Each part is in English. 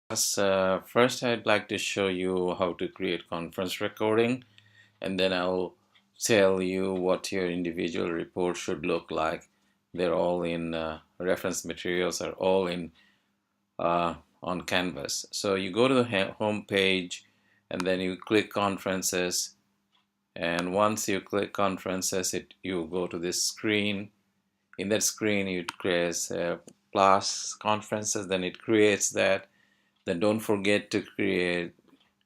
First, I'd like to show you how to create conference recording, and then I'll tell you what your individual report should look like. They're all in reference materials are all in on Canvas. So you go to the home page, and then you click conferences. And once you click conferences, you go to this screen. In that screen, you create plus conferences. Then it creates that. Then don't forget to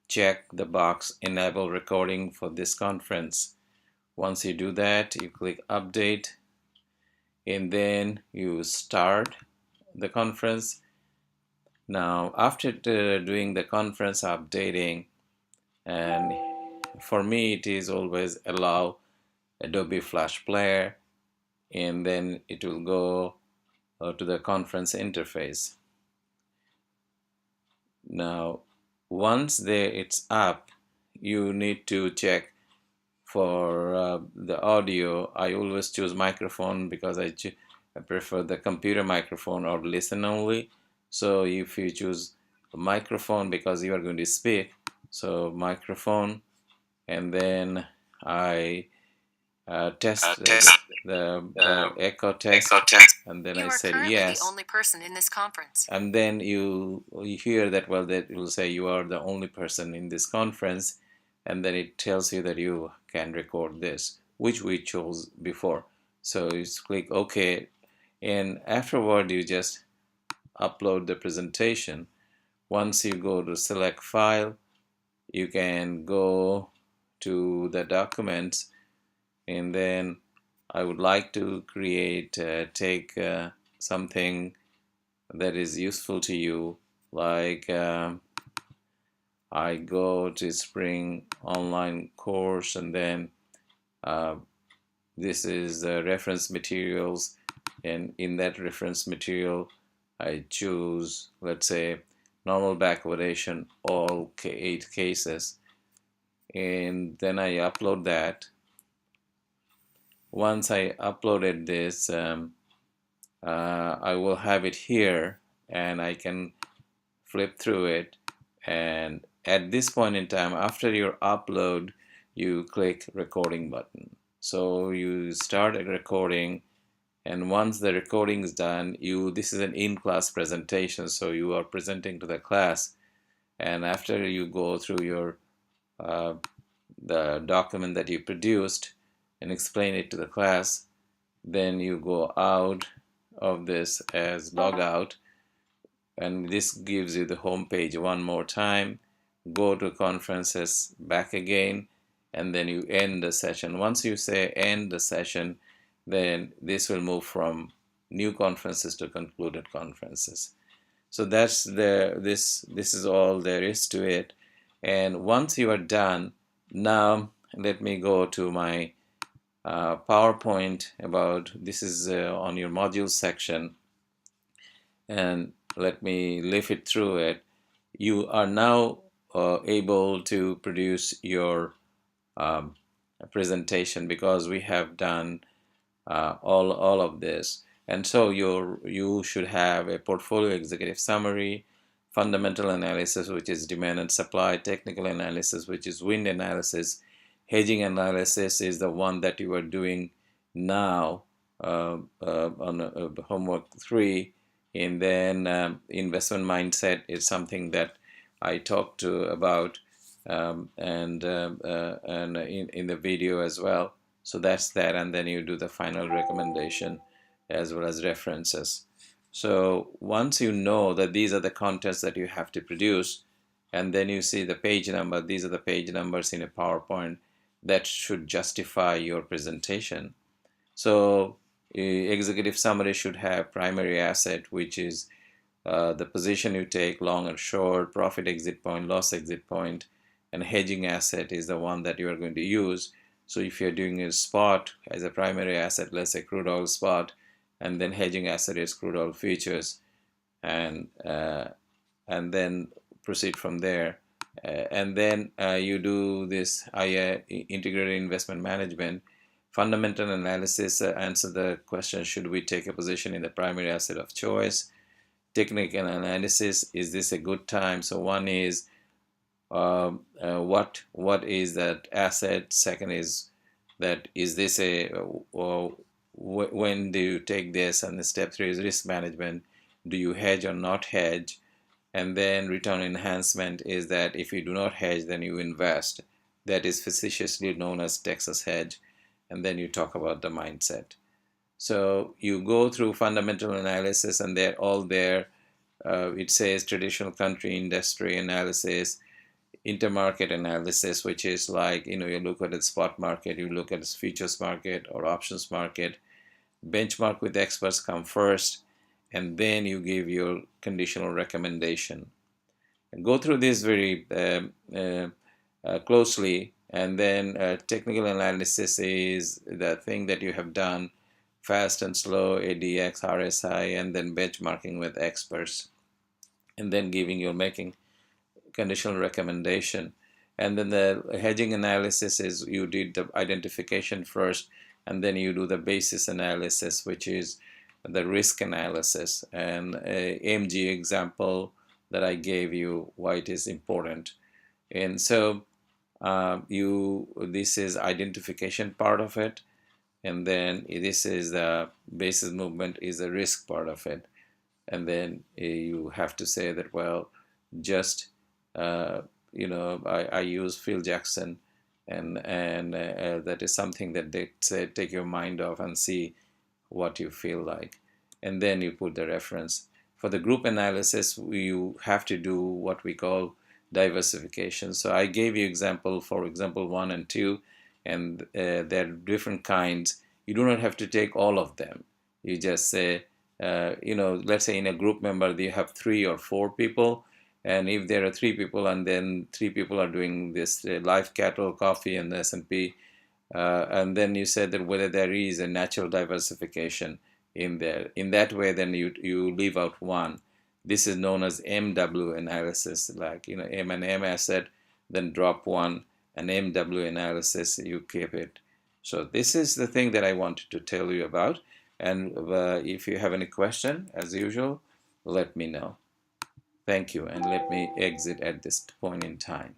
check the box enable recording for this conference. Once you do that, you click update, and then you start the conference. Now after doing the conference updating, and for me it is always allow Adobe Flash Player, and then it will go to the conference interface. Now once it's up, you need to check for the audio. I always choose microphone because I prefer the computer microphone or listen only. So if you choose a microphone because you are going to speak, so microphone, and then I test the echo test, and then I said yes. The only person in this conference. And then you hear that, well, that will say you are the only person in this conference, and then it tells you that you can record this, which we chose before. So you click OK, and afterward you just upload the presentation. Once you go to select file, you can go to the documents, and then I would like to take something that is useful to you, like I go to Spring Online course, and then uh, this is the reference materials, and in that reference material I choose, let's say, normal backwardation, all 8 cases, and then I upload that. Once I uploaded this, I will have it here, and I can flip through it, and at this point in time, after your upload, you click recording button. So you start a recording, and once the recording is done, this is an in-class presentation, so you are presenting to the class, and after you go through your the document that you produced and explain it to the class, then you go out of this as log out, and this gives you the home page one more time. Go to conferences, back again, and then you end the session. Once you say end the session, then this will move from new conferences to concluded conferences. So that's this is all there is to it. And once you are done, now let me go to my PowerPoint. About this is on your module section, and let me lift it through it. You are now able to produce your presentation, because we have done all of this. And so you should have a portfolio executive summary, fundamental analysis, which is demand and supply, technical analysis, which is wind analysis, hedging analysis is the one that you are doing now on homework 3, and then investment mindset is something that I talked about and in the video as well. So that's that, and then you do the final recommendation as well as references. So once you know that these are the contents that you have to produce, and then you see the page number, these are the page numbers in a PowerPoint that should justify your presentation. So executive summary should have primary asset, which is the position you take, long or short, profit exit point, loss exit point, and hedging asset is the one that you are going to use. So if you're doing a spot as a primary asset, let's say crude oil spot, and then hedging asset is crude oil futures, and then proceed from there. And then you do this integrated investment management. Fundamental analysis answer the question, should we take a position in the primary asset of choice? technical analysis. Is this a good time? So one is what is that asset? Second is that is this a when do you take this? And the step three is risk management. Do you hedge or not hedge? And then return enhancement is that if you do not hedge, then you invest. That is facetiously known as Texas hedge. And then you talk about the mindset. So you go through fundamental analysis, and they're all there. It says traditional country industry analysis, intermarket analysis, which is like, you look at the spot market, you look at the futures market or options market. Benchmark with experts come first, and then you give your conditional recommendation. And go through this very closely, and then technical analysis is the thing that you have done, fast and slow, ADX, RSI, and then benchmarking with experts, and then making conditional recommendation. And then the hedging analysis is you did the identification first, and then you do the basis analysis, which is the risk analysis. And AMG example that I gave you, why it is important. And so this is identification part of it, and then this is the basis movement is the risk part of it. And then you have to say that, well, just I use Phil Jackson, and that is something that they say take your mind off and see what you feel like, and then you put the reference. For the group analysis, you have to do what we call diversification. So I gave you example for example 1 and 2, and there are different kinds. You do not have to take all of them. You just say, let's say in a group member you have 3 or 4 people, and if there are 3 people and then 3 people are doing this life, cattle, coffee, and the S&P, and then you said that whether there is a natural diversification in there. In that way, then you leave out one. This is known as MW analysis, like M and M asset, then drop one, and MW analysis, you keep it. So this is the thing that I wanted to tell you about. And if you have any question, as usual, let me know. Thank you, and let me exit at this point in time.